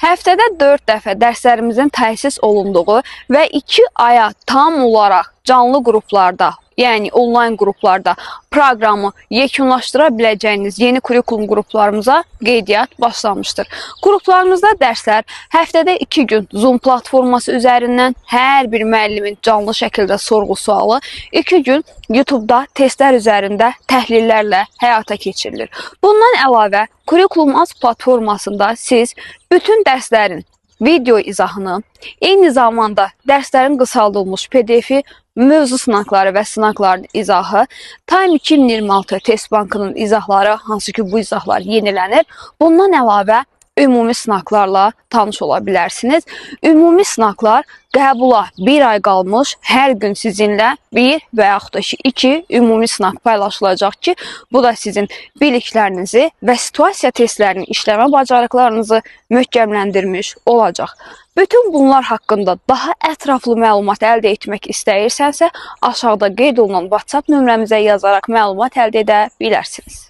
Həftədə 4 dəfə dərslərimizin təsis olunduğu və 2 aya tam olaraq canlı qruplarda, yəni onlayn qruplarda proqramı yekunlaşdıra biləcəyiniz yeni kurikulum qruplarımıza qeydiyyat başlamışdır. Qruplarımızda dərslər həftədə 2 gün Zoom platforması üzərindən hər bir müəllimin canlı şəkildə sorğu-sualı, 2 gün YouTube-da testlər üzərində təhlillərlə həyata keçirilir. Bundan əlavə, Kurikulum Az platformasında siz bütün dərslərin video izahını, eyni zamanda dərslərin qısaldılmış PDF-i, mövzu sınaqları və sınaqların izahı, Time 2026 test bankının izahları, hansı ki bu izahlar yenilənir. Bundan əlavə ümumi sınaqlarla tanış ola bilərsiniz. Ümumi sınaqlar qəbula 1 ay qalmış hər gün sizinlə 1 və yaxud da 2 ümumi sınaq paylaşılacaq ki, bu da sizin biliklərinizi və situasiya testlərinin işləmə bacarıqlarınızı möhkəmləndirmiş olacaq. Bütün bunlar haqqında daha ətraflı məlumat əldə etmək istəyirsənsə, aşağıda qeyd olunan WhatsApp nömrəmizə yazaraq məlumat əldə edə bilərsiniz.